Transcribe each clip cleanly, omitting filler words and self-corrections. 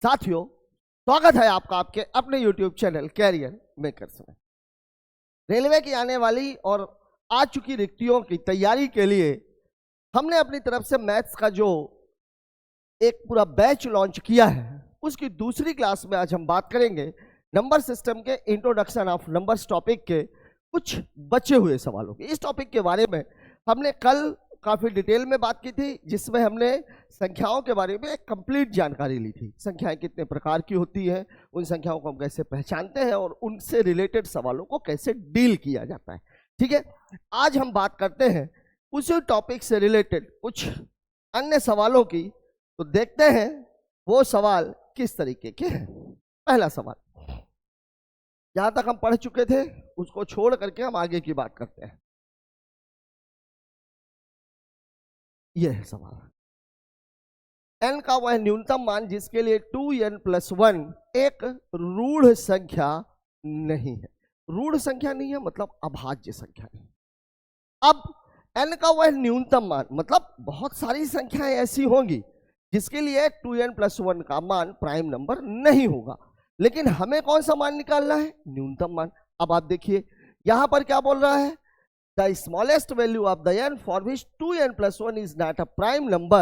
साथियों, स्वागत है आपका आपके अपने YouTube चैनल कैरियर मेकर्स में। रेलवे की आने वाली और आ चुकी रिक्तियों की तैयारी के लिए हमने अपनी तरफ से मैथ्स का जो एक पूरा बैच लॉन्च किया है, उसकी दूसरी क्लास में आज हम बात करेंगे नंबर सिस्टम के इंट्रोडक्शन ऑफ नंबर्स टॉपिक के कुछ बचे हुए सवालों की। इस टॉपिक के बारे में हमने कल काफी डिटेल में बात की थी, जिसमें हमने संख्याओं के बारे में एक कंप्लीट जानकारी ली थी। संख्याएं कितने प्रकार की होती है, उन संख्याओं को हम कैसे पहचानते हैं और उनसे रिलेटेड सवालों को कैसे डील किया जाता है। ठीक है, आज हम बात करते हैं उसी टॉपिक से रिलेटेड कुछ अन्य सवालों की। तो देखते हैं वो सवाल किस तरीके के हैं। पहला सवाल, जहां तक हम पढ़ चुके थे उसको छोड़ करके हम आगे की बात करते हैं। यह है सवाल, n का वह न्यूनतम मान जिसके लिए 2n+1 एक रूढ़ संख्या नहीं है। रूढ़ संख्या नहीं है मतलब अभाज्य संख्या नहीं। अब n का वह न्यूनतम मान मतलब बहुत सारी संख्याएं ऐसी होंगी जिसके लिए 2n+1 का मान प्राइम नंबर नहीं होगा, लेकिन हमें कौन सा मान निकालना है? न्यूनतम मान। अब आप देखिए यहां पर क्या बोल रहा है, the smallest value of the n for which 2n+1 is not a prime number,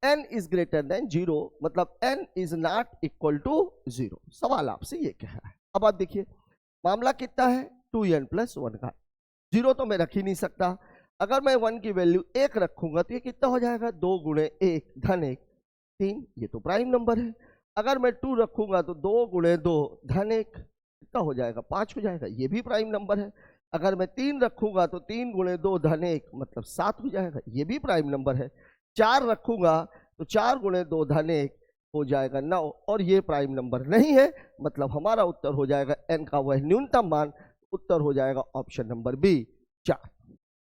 n is greater than 0, मतलब n is not equal to 0। सवाल आपसे ये कह रहा है। अब आप देखिए मामला कितना है, 2n+1 का। 0 तो मैं रख ही नहीं सकता। अगर मैं 1 की वैल्यू 1 रखूंगा तो ये कितना हो जाएगा, 2 × 1 धन 1 3, ये तो प्राइम नंबर है। अगर मैं 2 रखूंगा तो 2 × 2 धन 1 कितना हो जाएगा, 5 हो जाएगा, ये भी प्राइम नंबर है। अगर मैं 3 रखूंगा तो 3 × 2 धन 1 मतलब 7 हो जाएगा, ये भी प्राइम नंबर है। 4 रखूंगा तो 4 × 2 धन 1 हो जाएगा 9, और ये प्राइम नंबर नहीं है, मतलब हमारा उत्तर हो जाएगा n का वह न्यूनतम मान। उत्तर हो जाएगा ऑप्शन नंबर बी 4।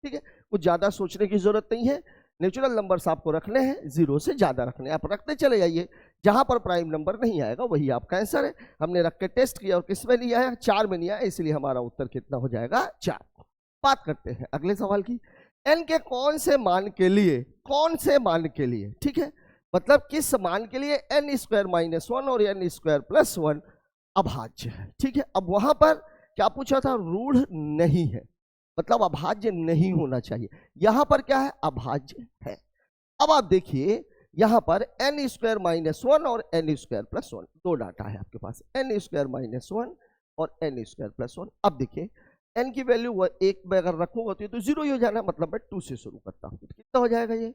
ठीक है, कुछ ज्यादा सोचने की जरूरत नहीं है। नेचुरल नंबर्स आपको रखने हैं, 0 से ज्यादा रखने हैं, आप रखते चले जाइए। जहां पर प्राइम नंबर नहीं आएगा वही आपका आंसर है। हमने रख के टेस्ट किया और किस में नहीं आया, 4 में नहीं आया, इसलिए हमारा उत्तर कितना हो जाएगा, 4। बात करते हैं अगले सवाल की। n के कौन से मान के लिए, कौन से मान के लिए, ठीक है, मतलब किस मान के लिए n² - 1 और n² + 1 अभाज्य है। ठीक है, अब वहां पर क्या पूछा था, रूढ़ नहीं है, मतलब अभाज्य नहीं होना चाहिए। यहां पर क्या है, अभाज्य है। अब आप देखिए यहां पर n² - 1 और n² + 1 दो डाटा है आपके पास, n² - 1 और n² + 1। अब देखिए n की वैल्यू 1 में अगर रखूंगा तो ये तो 0 ही हो जाना, मतलब मैं 2 से शुरू करता हूं तो कितना हो जाएगा, ये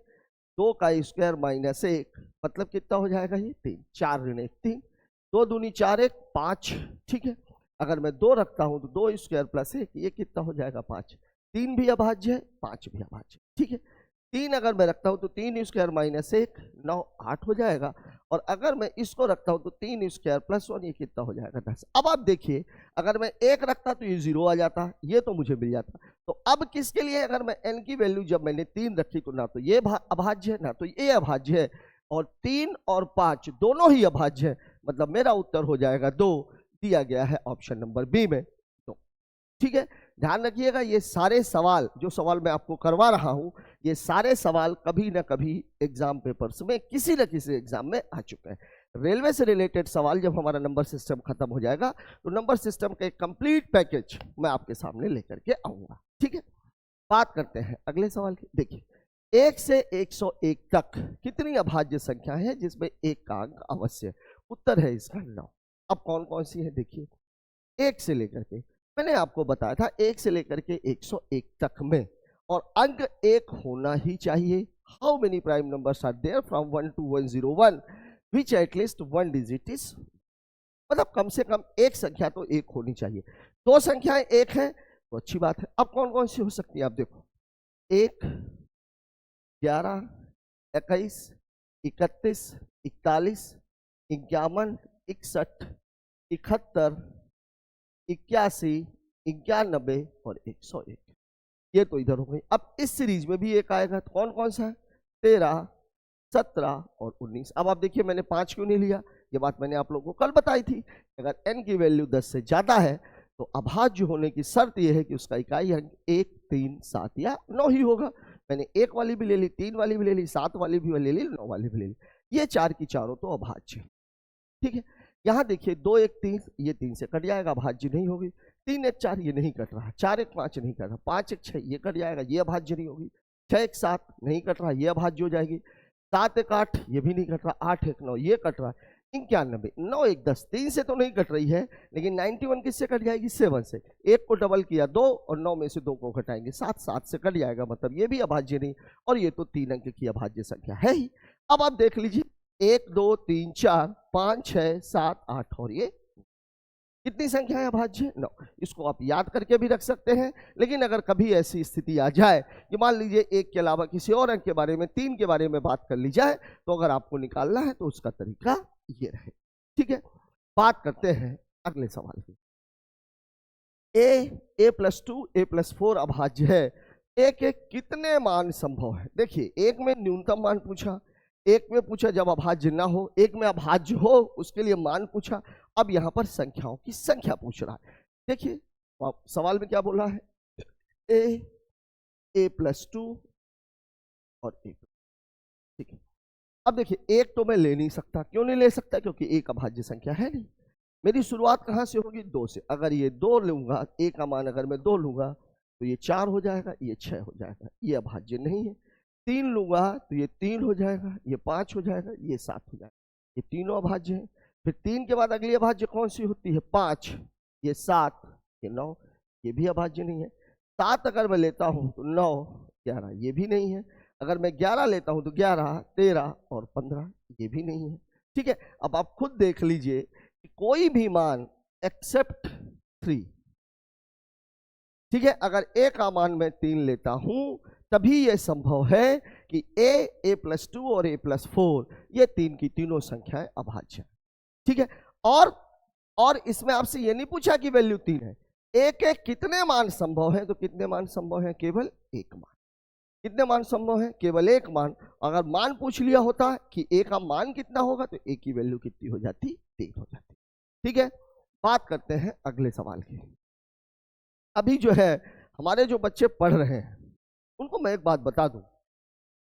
2 का स्क्वायर - 1 मतलब कितना हो जाएगा, ये 3। 4 × 1 3, 2 दूनी 4 1 5। ठीक है, अगर मैं 2 रखता हूं तो 2² + 1 ये कितना हो जाएगा, 5। 3 भी अभाज्य है, 5 भी अभाज्य। ठीक है, 3 अगर मैं रखता हूं तो 3² - 1 9 8 हो जाएगा, और अगर मैं इसको रखता हूं तो 3² + 1 ये कितना हो जाएगा, 10। अब आप देखिए अगर मैं 1 रखता तो ये 0 आ जाता, ये तो मुझे मिल जाता। तो अब किसके लिए, अगर मैं n की वैल्यू जब मैंने 3 रखी तो ना तो ये अभाज्य है ना तो ये अभाज्य है, और 3 और 5 दोनों ही अभाज्य है, मतलब मेरा उत्तर हो जाएगा 2, दिया गया है ऑप्शन नंबर बी में 2। ठीक है, ध्यान रखिएगा ये सारे सवाल, जो सवाल मैं आपको करवा रहा हूं, ये सारे सवाल कभी ना कभी एग्जाम पेपर्स में किसी न किसी एग्जाम में आ चुके हैं। रेलवे से रिलेटेड सवाल जब हमारा नंबर सिस्टम खत्म हो जाएगा तो नंबर सिस्टम का एक कंप्लीट पैकेज मैं आपके सामने लेकर के आऊंगा। ठीक है, बात करते हैं अगले सवाल की। देखिए 1 से 101 तक कितनी अभाज्य संख्या है जिसमें 1 का अंक अवश्य है? उत्तर है इसका 9। अब कौन कौन सी है देखिए, 1 से लेकर के, मैंने आपको बताया था 1 से लेकर के 101 तक में, और अंक 1 होना ही चाहिए। How many prime numbers are there from 1 to 101 which at least 1 digit is, मतलब कम से कम एक संख्या तो 1 होनी चाहिए। 2 संख्याएं 1 है तो अच्छी बात है। अब कौन कौन सी हो सकती है, आप देखो 1 11 21 31 41 51 61 71 81 91 और 101, ये तो इधर हो गई। अब इस सीरीज में भी एक आएगा, तो कौन कौन सा है, 13 17 और 19। अब आप देखिए मैंने 5 क्यों नहीं लिया, ये बात मैंने आप लोगों को कल बताई थी। अगर n की वैल्यू 10 से ज्यादा है तो अभाज्य होने की शर्त यह है कि उसका इकाई अंक 1 3 7 या 9 ही होगा। मैंने 1 वाली भी ले ली, 3 वाली भी ले ली, 7 वाली भी ले ली, 9 वाली भी ले ली, ये 4 की चारों तो अभाज्य। ठीक है, यहाँ देखिए 2 1 3, ये 3 से कट जाएगा, अभाज्य नहीं होगी। 3 1 4 ये नहीं कट रहा, 4 1 5 नहीं कट रहा, 5 1 6 ये कट जाएगा, ये अभाज्य नहीं होगी। 6 1 7 नहीं कट रहा, ये अभाज्य हो जाएगी। 7 1 8 ये भी नहीं कट रहा, 8 1 9 ये कट रहा। 91 9 1 10, 3 से तो नहीं कट रही है, लेकिन 91 किससे कट जाएगी? 7 से। 1 को डबल किया 2 और 9 में से 2 को घटाएंगे 7, 7 से कट जाएगा, मतलब ये भी अभाज्य नहीं, और ये तो 3 अंक की अभाज्य संख्या है ही। अब आप देख लीजिए 1 2 3 4 5 6 7 8 और ये कितनी संख्या है अभाज्य? 9। इसको आप याद करके भी रख सकते हैं, लेकिन अगर कभी ऐसी स्थिति आ जाए कि मान लीजिए 1 के अलावा किसी और अंक के बारे में, 3 के बारे में बात कर ली जाए, तो अगर आपको निकालना है तो उसका तरीका ये रहे। ठीक है, बात करते हैं अगले सवाल की। a + 2 a + 4 अभाज्य है, a के कितने मान संभव है? देखिए, एक में न्यूनतम मान पूछा, एक में पूछा जब अभाज्य ना हो, एक में अभाज्य हो उसके लिए मान पूछा, अब यहां पर संख्याओं की संख्या पूछ रहा है। देखिए सवाल में क्या बोला है? a + 2 और a। ठीक है, अब देखिए एक तो मैं ले नहीं सकता, क्यों नहीं ले सकता? क्योंकि एक अभाज्य संख्या है नहीं। मेरी शुरुआत कहां से होगी? 2 से। अगर ये 2 लूंगा, ए का मान अगर मैं 2 लूंगा तो ये 4 हो जाएगा, ये 6 हो जाएगा, ये अभाज्य नहीं है। 3 लूंगा तो ये 3 हो जाएगा, ये 5 हो जाएगा, ये 7 हो जाएगा, ये तीनों अभाज्य हैं। फिर 3 के बाद अगली अभाज्य कौन सी होती है? 5, ये 7, ये 9, ये भी अभाज्य नहीं है। 7 अगर मैं लेता हूं तो 9 11 ये भी नहीं है। अगर मैं 11 लेता हूं तो 11 13 और 15 ये भी नहीं है। ठीक है, अब आप खुद देख लीजिए कि कोई भी मान एक्सेप्ट 3, ठीक है, अगर a का मान मैं 3 लेता हूं तभी यह संभव है कि a + 2 और a + 4 ये 3 की तीनों संख्याएं अभाज्य। ठीक है, और इसमें आपसे ये नहीं पूछा कि वैल्यू 3 है, a के कितने मान संभव है? तो कितने मान संभव है? केवल एक मान। कितने मान संभव है? केवल एक मान। अगर मान पूछ लिया होता कि a का मान कितना होगा तो a की वैल्यू कितनी हो जाती? 3 हो जाती। ठीक है, बात करते हैं अगले सवाल की। अभी जो है हमारे जो बच्चे पढ़ रहे हैं उनको मैं एक बात बता दूं,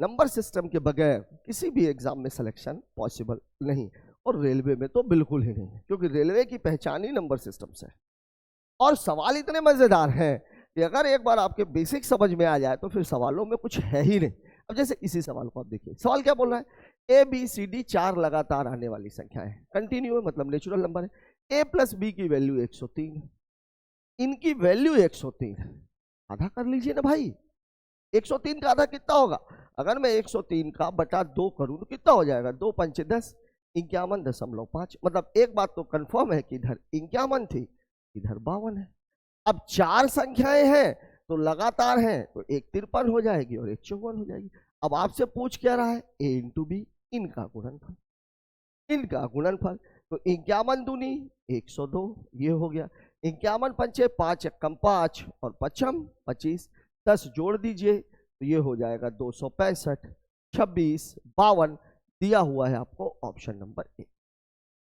नंबर सिस्टम के बगैर किसी भी एग्जाम में सिलेक्शन पॉसिबल नहीं, और रेलवे में तो बिल्कुल ही नहीं है, क्योंकि रेलवे की पहचान ही नंबर सिस्टम से है। और सवाल इतने मजेदार हैं कि अगर एक बार आपके बेसिक समझ में आ जाए तो फिर सवालों में कुछ है ही नहीं। अब जैसे इसी सवाल को आप देखिए, सवाल क्या बोल रहा है? a b c d 4 लगातार आने वाली संख्या है, कंटिन्यू है, मतलब नेचुरल नंबर है। a + b की वैल्यू 103 है, इनकी वैल्यू 103 है, आधा कर लीजिए ना भाई। 103 का आधा कितना होगा? अगर मैं 103 का बटा 2 करूं तो कितना हो जाएगा? 2 5 10, 51.5। मतलब एक बात तो कंफर्म है कि इधर 51 थी, इधर 52 है। अब 4 संख्याएं हैं तो लगातार हैं, तो एक 53 हो जाएगी और एक 54 हो जाएगी। अब आपसे पूछ क्या रहा है? a × b, इनका गुणनफल, इनका गुणनफल। तो 51 दूनी 102 ये हो गया, 51 पंचे 5 एकम 5 और 5 25, 10 जोड़ दीजिए तो ये हो जाएगा 265, 26 52 दिया हुआ है आपको ऑप्शन नंबर ए।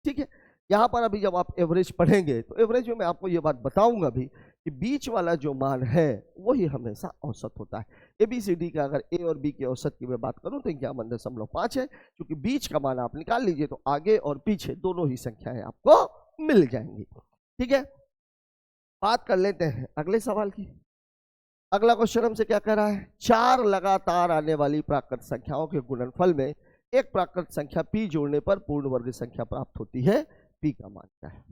ठीक है, यहाँ पर अभी जब आप एवरेज पढ़ेंगे तो एवरेज में मैं आपको ये बात बताऊंगा भी कि बीच वाला जो मान है वही हमेशा औसत होता है। ABCD का अगर A और B के औसत की मैं बात करूं तो 51.5 है, क्योंकि बीच का मान आप निकाल लीजिए तो आगे और पीछे दोनों ही संख्याएं आपको मिल जाएंगी। ठीक है, बात कर लेते हैं अगले सवाल की। अगला क्वेश्चन हमसे क्या कह रहा है? 4 लगातार आने वाली प्राकृत संख्याओं के गुणनफल में एक प्राकृत संख्या p जोड़ने पर पूर्ण वर्ग संख्या प्राप्त होती है, p का मान क्या है?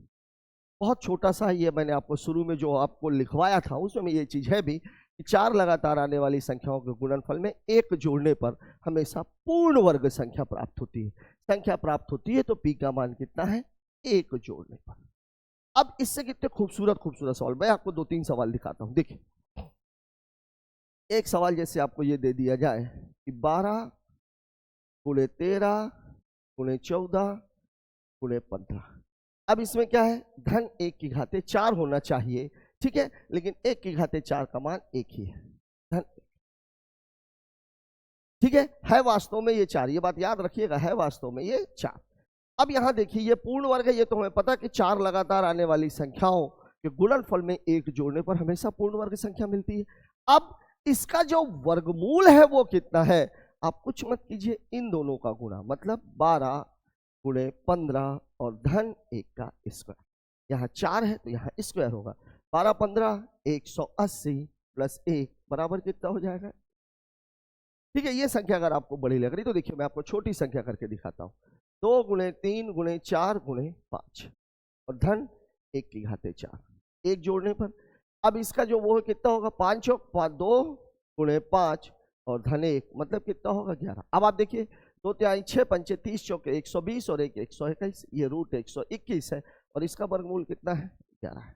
बहुत छोटा सा ये मैंने आपको शुरू में जो आपको लिखवाया था उसमें ये चीज है भी कि 4 लगातार आने वाली संख्याओं के गुणनफल में एक जोड़ने पर हमेशा पूर्ण वर्ग संख्या प्राप्त होती है। संख्या प्राप्त होती है तो p का मान कितना है? 1 जोड़ने पर। अब इससे कितने खूबसूरत खूबसूरत सवाल, मैं आपको 2-3 सवाल दिखाता हूं। देखिए, एक सवाल जैसे आपको ये दे दिया जाए कि 12 × 13 × 14 × 15। अब इसमें क्या है? धन 1 की घाते 4 होना चाहिए, ठीक है, लेकिन 1 की घाते 4 का मान 1 ही है, धन 1। ठीक है वास्तव में ये 4, ये बात याद रखिएगा, है वास्तव में ये 4। अब यहां देखिए ये पूर्ण वर्ग है, ये तो हमें पता कि 4 लगातार आने वाली संख्याओं के गुणनफल में 1 जोड़ने पर हमेशा पूर्ण वर्ग संख्या मिलती है। अब इसका जो वर्गमूल है वो कितना है? आप कुछ मत कीजिए, इन दोनों का गुणा, मतलब 12 गुणे 15 और धन 1 का स्क्वायर। यहाँ 4 है तो यहाँ स्क्वायर होगा। 12 15 180 प्लस 1 बराबर कितना हो जाएगा। ठीक है, ये संख्या अगर आपको बड़ी लग रही तो देखिए मैं आपको छोटी संख्या करके दिखाता हूँ। 2 गुणे 3 गुणे 4 गुणे 5 और धन 1 की घाते 4, एक जोड़ने पर अब इसका जो वो है कितना होगा, 5 चौक 2 गुणे 5 और धन 1 मतलब कितना होगा 11। अब आप देखिए 2 तिहाई 6 पंचे 30 चौके 120 और 1 121, ये रूट 121 है और इसका वर्गमूल कितना है 11 है।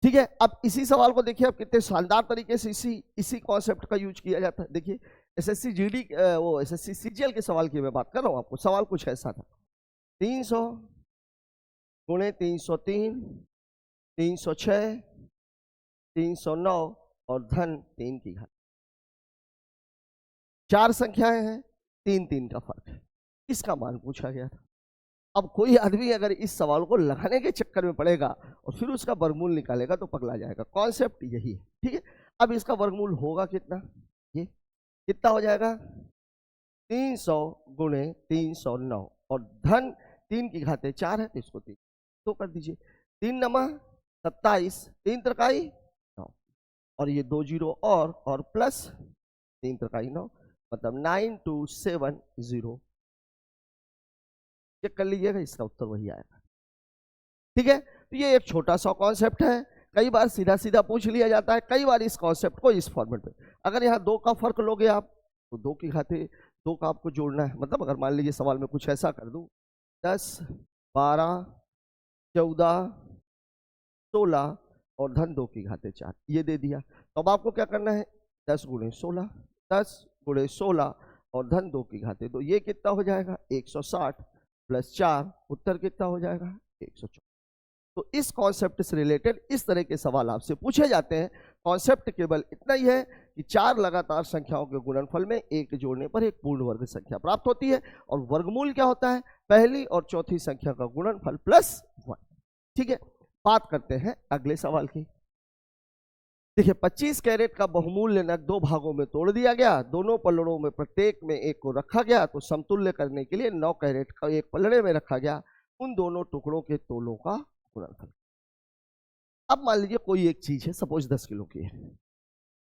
ठीक है, अब इसी सवाल को देखिए अब कितने शानदार तरीके से इसी कॉन्सेप्ट का यूज किया जाता है। देखिए एसएससी जीडी वो एसएससी सीजीएल के सवाल की मैं बात कर रहा हूँ आपको। सवाल कुछ ऐसा था, 300 गुणे 303 306 309 और धन 3 की घात। 4 संख्याएं हैं, 3 3 का फर्क है, इसका मान पूछा गया था। अब कोई आदमी अगर इस सवाल को लगाने के चक्कर में पड़ेगा और फिर उसका वर्गमूल निकालेगा तो पगला जाएगा। कॉन्सेप्ट यही है। ठीक है, अब इसका वर्गमूल होगा कितना, ये कितना हो जाएगा 300 गुणे 309 और धन 3 की घाते 4 है तो इसको 3 तो कर दीजिए। 3 नमा 27, 3 त्रिकाई 9 और ये 2 जीरो और प्लस 3 त्रिकाई 9 मतलब 9270। चेक कर लीजिएगा, इसका उत्तर वही आएगा। ठीक है, तो ये एक छोटा सा कॉन्सेप्ट है। कई बार सीधा सीधा पूछ लिया जाता है, कई बार इस कॉन्सेप्ट को इस फॉर्मेट में, अगर यहाँ 2 का फर्क लोगे आप तो 2 की घाते 2 का आपको जोड़ना है। मतलब अगर मान लीजिए सवाल में कुछ ऐसा कर दूं 10 12 14 16 और धन 2 की घाते 4 ये दे दिया, तो अब आपको क्या करना है 10 गुणे 16 10 गुणे 16 और धन 2 की घाते 2, ये कितना हो जाएगा 160 प्लस 4, उत्तर कितना हो जाएगा 114। तो इस कॉन्सेप्ट से रिलेटेड इस तरह के सवाल आपसे पूछे जाते हैं। कॉन्सेप्ट केवल इतना ही है कि 4 लगातार संख्याओं के गुणनफल में 1 जोड़ने पर एक पूर्ण वर्ग संख्या प्राप्त होती है और वर्गमूल क्या होता है, पहली और चौथी संख्या का गुणनफल प्लस 1। ठीक है, बात करते हैं अगले सवाल की। देखिए 25 कैरेट का बहुमूल्य नग 2 भागों में तोड़ दिया गया, दोनों पलड़ों में प्रत्येक में एक को रखा गया, तो समतुल्य करने के लिए 9 कैरेट का एक पलड़े में रखा गया, उन दोनों टुकड़ों के तोलों का गुणनफल। अब मान लीजिए कोई एक चीज है, सपोज 10 किलो की है,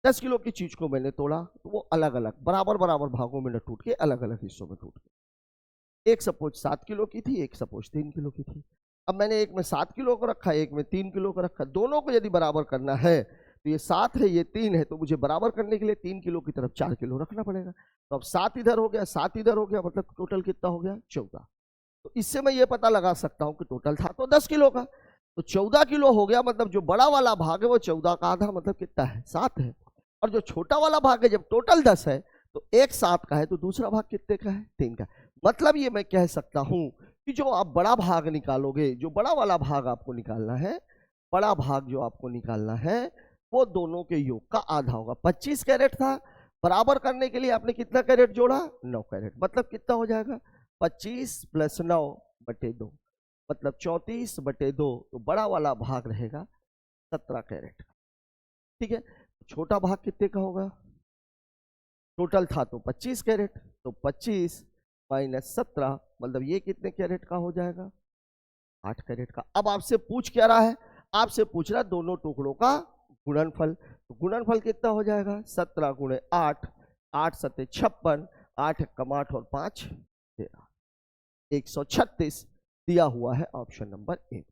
10 किलो की चीज को मैंने तोड़ा तो वो अलग अलग बराबर बराबर भागों में न टूट के अलग अलग हिस्सों में टूट गई। एक सपोज 7 किलो की थी, एक सपोज 3 किलो की थी। अब मैंने एक में 7 किलो को रखा, एक में 3 किलो को रखा, दोनों को यदि बराबर करना है तो ये 7 है ये 3 है, तो मुझे बराबर करने के लिए 3 किलो की तरफ 4 किलो रखना पड़ेगा। तो अब 7 इधर हो गया 7 इधर हो गया, मतलब टोटल कितना हो गया 14। तो इससे मैं ये पता लगा सकता हूं कि टोटल था तो 10 किलो का, तो 14 किलो हो गया, मतलब जो बड़ा वाला भाग है वो 14 का आधा मतलब कितना है 7 है, और जो छोटा वाला भाग है जब टोटल 10 है तो एक 7 का है तो दूसरा भाग कितने का है 3 का। मतलब ये मैं कह सकता हूं कि जो आप बड़ा भाग निकालोगे, जो बड़ा वाला भाग आपको निकालना है, बड़ा भाग जो आपको निकालना है वो दोनों के योग का आधा होगा। 25 कैरेट था, बराबर करने के लिए आपने कितना कैरेट जोड़ा 9 कैरेट, मतलब कितना हो जाएगा 25 प्लस 9 बटे 2 मतलब 34 बटे 2, तो बड़ा वाला भाग रहेगा 17 कैरेट का। ठीक है, छोटा भाग कितने का होगा, टोटल था तो 25 कैरेट, तो 25 माइनस 17 मतलब ये कितने कैरेट का हो जाएगा 8 कैरेट का। अब आपसे पूछ क्या रहा है, आपसे पूछ रहा है दोनों टुकड़ों का गुणनफल, तो गुणनफल कितना हो जाएगा 17 गुणे 8, 8 सत्ते 56, 8 कम 8 और 5 13, 136 दिया हुआ है ऑप्शन नंबर 1।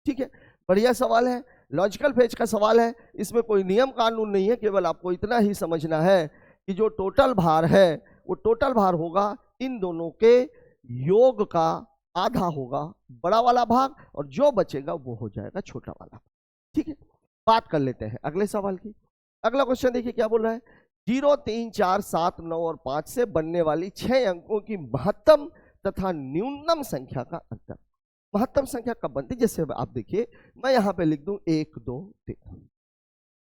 ठीक है, बढ़िया सवाल है, लॉजिकल पेज का सवाल है, इसमें कोई नियम कानून नहीं है, केवल आपको इतना ही समझना है कि जो टोटल भार है वो टोटल भार होगा इन दोनों के योग का आधा होगा बड़ा वाला भाग, और जो बचेगा वो हो जाएगा छोटा वाला। ठीक है, बात कर लेते हैं अगले सवाल की। अगला क्वेश्चन देखिए क्या बोल रहा है, 0 3 4 7 9 और 5 से बनने वाली 6 अंकों की महत्तम तथा न्यूनतम संख्या का अंतर। महत्तम संख्या कब बनती है, जैसे आप देखिए मैं यहां पे लिख दूं 1 2 3,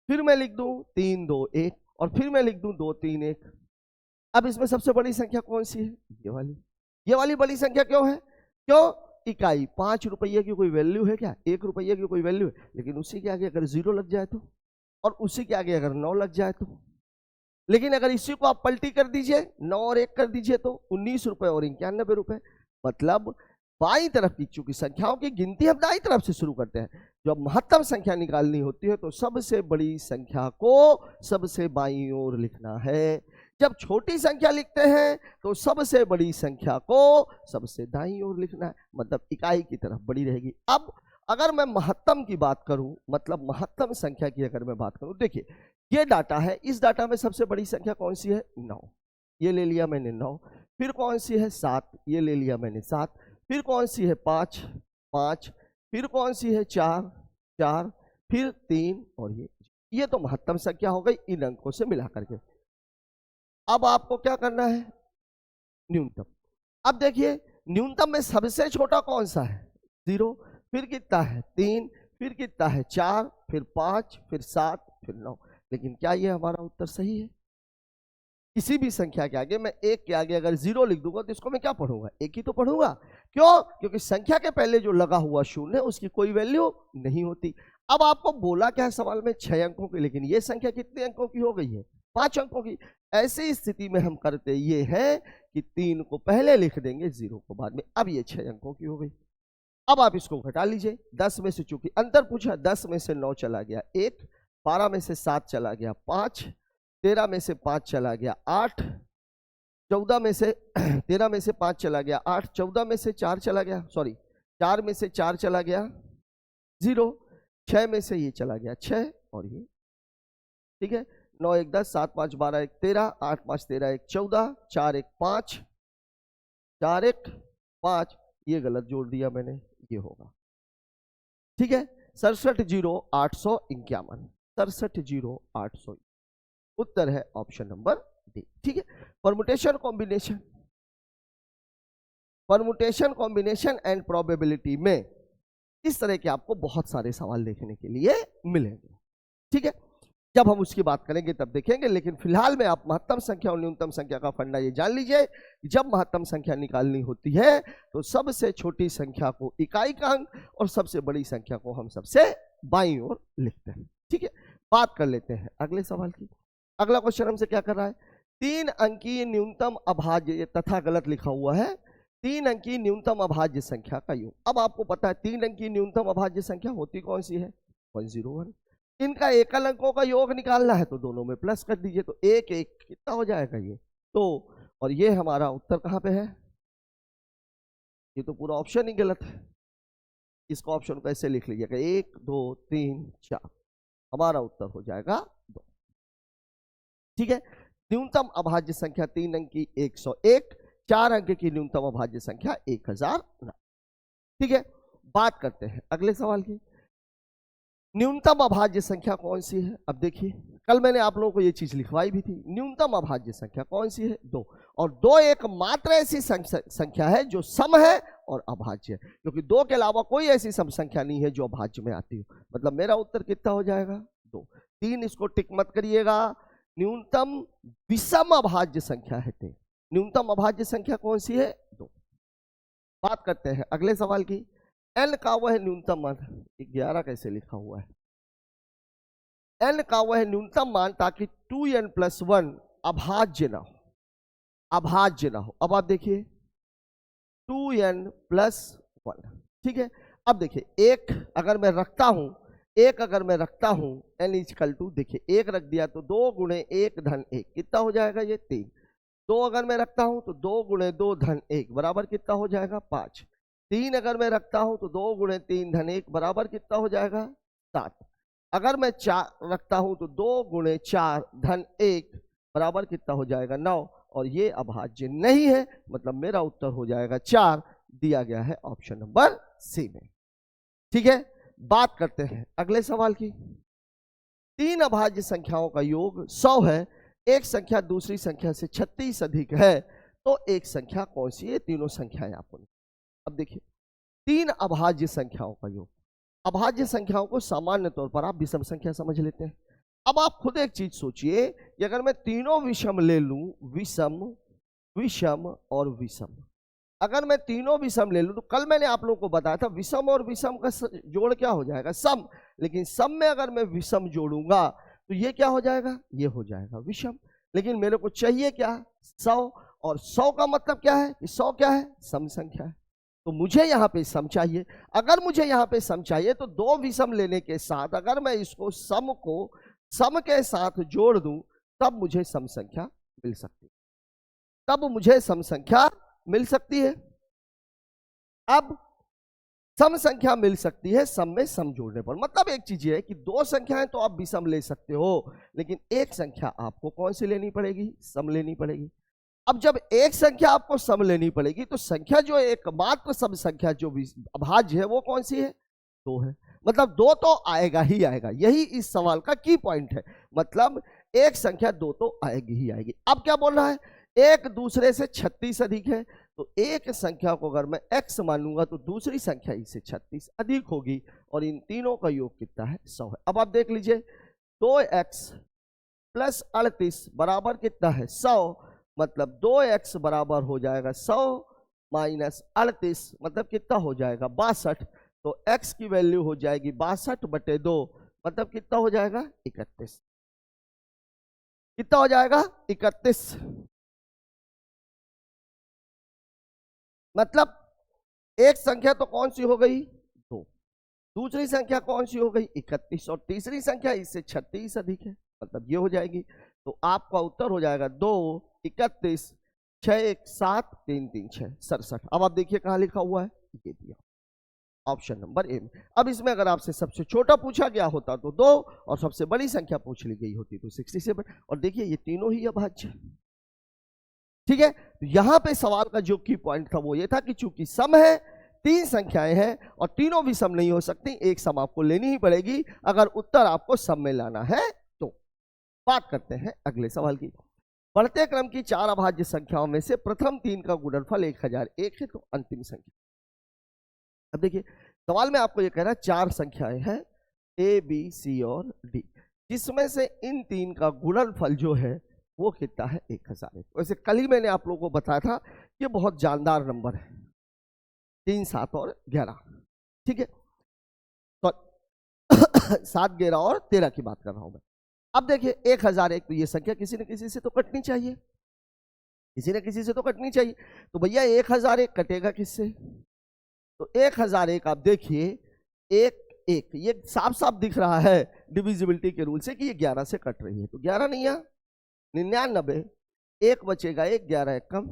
फिर मैं लिख दूं 3 2 1 और फिर मैं लिख दूं 2 3 1। अब इसमें सबसे बड़ी संख्या कौन सी है, ये वाली बड़ी संख्या क्यों है, क्यों, इकाई 5 रुपये की कोई वैल्यू है क्या, 1 रुपये की कोई वैल्यू है, लेकिन उसी के आगे अगर 0 लग जाए तो, और उसी के आगे अगर 9 लग जाए तो, लेकिन अगर इसी को आप पलटी कर दीजिए 9 और 1 कर दीजिए तो 19 रुपये और 91 रुपये, मतलब बाईं तरफ की, चूंकि संख्याओं की गिनती हम दाईं तरफ से शुरू करते हैं, जब महत्तम संख्या निकालनी होती है तो सबसे बड़ी संख्या को सबसे बाईं ओर लिखना है। जब छोटी संख्या लिखते हैं तो सबसे बड़ी संख्या को सबसे दाईं ओर लिखना है, मतलब इकाई की तरफ बड़ी रहेगी। अब अगर मैं महत्तम की बात करूं, मतलब महत्तम संख्या की अगर मैं बात करूं, देखिए ये डाटा है, इस डाटा में सबसे बड़ी संख्या कौन सी है? 9, ये ले लिया मैंने 9। फिर कौन सी है? 7, ये ले लिया मैंने 7। फिर कौन सी है? 5, 5। फिर कौन सी है? 4, 4। फिर 3 और ये तो महत्तम संख्या हो गई इन अंकों से मिला करके। अब आपको क्या करना है? न्यूनतम। अब देखिए न्यूनतम में सबसे छोटा कौन सा है? 0। फिर कितना है? 3। फिर कितना है? 4। फिर 5। फिर 7। फिर 9। लेकिन क्या ये हमारा उत्तर सही है? किसी भी संख्या के आगे मैं 1 के आगे अगर 0 लिख दूंगा तो इसको मैं क्या पढ़ूंगा? 1 ही तो पढ़ूंगा। क्यों? क्योंकि संख्या के पहले जो लगा हुआ शून्य उसकी कोई वैल्यू नहीं होती। अब आपको बोला क्या है सवाल में? 6 अंकों की, लेकिन ये संख्या कितने अंकों की हो गई है? 5 अंकों की। ऐसी स्थिति में हम करते ये है कि 3 को पहले लिख देंगे, 0 को बाद में। अब ये 6 अंकों की हो गई। अब आप इसको घटा लीजिए। 10 में से, चूंकि अंतर पूछा, 10 में से 9 चला गया 1, 12 में से 7 चला गया 5, 13 में से 5 चला गया 8, 14 में से 13 में से 5 चला गया 8, 14 में से 4 चला गया, सॉरी 4 में से 4 चला गया 0, 6 में से ये चला गया 6 और ये, ठीक है। 9 1 10, 7 5 12 1 13, 8 5 13 1 14, 4 1 5, 4 1 5, ये गलत जोड़ दिया मैंने, ये होगा, ठीक है। 670851, 670851 उत्तर है ऑप्शन नंबर डी, ठीक है। Permutation combination, permutation combination and probability में इस तरह के आपको बहुत सारे सवाल देखने के लिए मिलेंगे, ठीक है। जब हम उसकी बात करेंगे तब देखेंगे, लेकिन फिलहाल में आप महत्तम संख्या और न्यूनतम संख्या का फंडा ये जान लीजिए कि जब महत्तम संख्या निकालनी होती है तो सबसे छोटी संख्या को इकाई का अंक और सबसे बड़ी संख्या को हम सबसे बाईं ओर लिखते हैं, ठीक है। बात कर लेते हैं अगले सवाल की। अगला क्वेश्चन हमसे क्या कर रहा है? 3 अंकीय न्यूनतम अभाज्य, तथा गलत लिखा हुआ है, 3 अंकीय न्यूनतम अभाज्य संख्या का योग। अब आपको पता है 3 अंकीय न्यूनतम अभाज्य संख्या होती कौन सी है? 101। इनका एकल अंकों का योग निकालना है तो दोनों में प्लस कर दीजिए, तो 1 1 कितना हो जाएगा ये? तो और ये हमारा उत्तर कहाँ पे है? ये तो पूरा ऑप्शन ही गलत है। इसको ऑप्शन को ऐसे लिख लीजिएगा 1 2 3 4, हमारा उत्तर हो जाएगा 2, ठीक है। न्यूनतम अभाज्य संख्या 3 अंक की 101, 4 अंक की न्यूनतम अभाज्य संख्या 1009, ठीक है। बात करते हैं अगले सवाल की। न्यूनतम अभाज्य संख्या कौन सी है? अब देखिए कल मैंने आप लोगों को ये चीज लिखवाई भी थी। न्यूनतम अभाज्य संख्या कौन सी है? 2, और 2 एकमात्र ऐसी संख्या है जो सम है और अभाज्य है, क्योंकि 2 के अलावा कोई ऐसी सम संख्या नहीं है जो अभाज्य में आती हो। मतलब मेरा उत्तर कितना हो जाएगा? 2। 3 इसको टिक मत करिएगा। न्यूनतम विषम अभाज्य संख्या है 3। न्यूनतम अभाज्य संख्या कौन सी है? 2। बात करते हैं अगले सवाल की। n का वह न्यूनतम मान, 11 कैसे लिखा हुआ है? n का वह न्यूनतम मान ताकि 2n+1 अभाज्य ना हो, अभाज्य ना हो। अब आप देखिए 2n+1, ठीक है। अब देखिए 1 अगर मैं रखता हूं, 1 अगर मैं रखता हूं, n = देखिए 1 रख दिया तो 2 × 1 + 1 कितना हो जाएगा? ये 3। 2 अगर मैं रखता हूं तो 2 × 2 + 1 बराबर कितना हो जाएगा? 5। 3 अगर मैं रखता हूं तो 2 × 3 + 1 बराबर कितना हो जाएगा? 7। अगर मैं 4 रखता हूं तो 2 × 4 + 1 बराबर कितना हो जाएगा? 9, और ये अभाज्य नहीं है, मतलब मेरा उत्तर हो जाएगा 4, दिया गया है ऑप्शन नंबर सी में, ठीक है। बात करते हैं अगले सवाल की। 3 अभाज्य संख्याओं का योग 100 है, एक संख्या दूसरी संख्या से 36 अधिक है, तो एक संख्या कौन सी है? तीनों संख्याएं आपको। अब देखिए 3 अभाज्य संख्याओं का योग, अभाज्य संख्याओं को सामान्य तौर पर आप विषम संख्या समझ लेते हैं। अब आप खुद एक चीज सोचिए कि अगर मैं तीनों विषम ले लूं, विषम, विषम और विषम, अगर मैं तीनों विषम ले लूं तो कल मैंने आप लोगों को बताया था विषम और विषम का जोड़ क्या हो जाएगा? सम। लेकिन सम में अगर मैं विषम जोड़ूंगा तो ये क्या हो जाएगा? ये हो जाएगा विषम। लेकिन मेरे को चाहिए क्या? 100, और 100 का मतलब क्या है कि 100 क्या है, सम संख्या है। तो मुझे यहाँ पे सम चाहिए। अगर मुझे यहाँ पे सम चाहिए तो दो विषम लेने के साथ अगर मैं इसको सम को सम के साथ जोड़ दूं तब मुझे सम संख्या मिल सकती है, तब मुझे सम संख्या मिल सकती है। अब सम संख्या मिल सकती है सम में सम जोड़ने पर। मतलब एक चीज है कि दो संख्याएं तो आप विषम ले सकते हो, लेकिन एक संख्या आपको कौन सी लेनी पड़ेगी, सम लेनी पड़ेगी। अब जब एक संख्या आपको सम लेनी पड़ेगी तो संख्या जो एकमात्र सम संख्या जो अभाज्य है वो कौन सी है, दो है। मतलब दो तो आएगा ही आएगा, यही इस सवाल का की पॉइंट है। मतलब एक संख्या दो तो आएगी ही आएगी। अब क्या बोल रहा है, एक दूसरे से 36 अधिक है, तो एक संख्या को अगर मैं x मानूंगा तो दूसरी संख्या इससे 36 अधिक होगी और इन तीनों का योग कितना है, 100 है। अब आप देख लीजिए 2x प्लस 38 बराबर कितना है, 100। मतलब 2x बराबर हो जाएगा 100 माइनस 38 मतलब कितना हो जाएगा 62। तो x की वैल्यू हो जाएगी 62/2 मतलब कितना हो जाएगा 31। कितना हो जाएगा 31। मतलब एक संख्या तो कौन सी हो गई, दो, दूसरी संख्या कौन सी हो गई 31 और तीसरी संख्या इससे 36 अधिक है, मतलब ये हो जाएगी। तो आपका उत्तर हो जाएगा 2 31 6 1 7 3 3 6 67। अब आप देखिए कहां लिखा हुआ है, ये दिया ऑप्शन नंबर ए में। अब इसमें अगर आपसे सबसे छोटा पूछा गया होता तो 2 और सबसे बड़ी संख्या पूछ ली गई होती तो 67। और देखिए ये तीनों ही अभाज्य, ठीक है। तो यहां पे सवाल का जो की पॉइंट था वो ये था कि चूंकि सम है, तीन संख्याएं हैं और तीनों भी सम नहीं हो सकती, एक सम आपको लेनी ही पड़ेगी अगर उत्तर आपको सम में लाना है तो। बात करते हैं अगले सवाल की। बढ़ते क्रम की चार अभाज्य संख्याओं में से प्रथम तीन का गुणनफल 1001 है, तो अंतिम संख्या। अब देखिए सवाल में आपको ये कह रहा है चार संख्याएं हैं ए बी सी और डी, जिसमें से इन तीन का गुणनफल जो है वो कितना है 1001। वैसे कल ही मैंने आप लोगों को बताया था ये बहुत जानदार नंबर है, 3 7 और 11, ठीक है। तो 7 11 और 13 की बात कर रहा हूं मैं। अब देखिए 1001 तो ये संख्या किसी न किसी से तो कटनी चाहिए, किसी न किसी से तो कटनी चाहिए। तो भैया 1001 कटेगा किससे, तो 1001 आप देखिए एक एक ये साफ साफ दिख रहा है डिविजिबिलिटी के रूल से कि ये 11 से कट रही है। तो 11 नहीं है 99, एक बचेगा 1, 11 एक कम।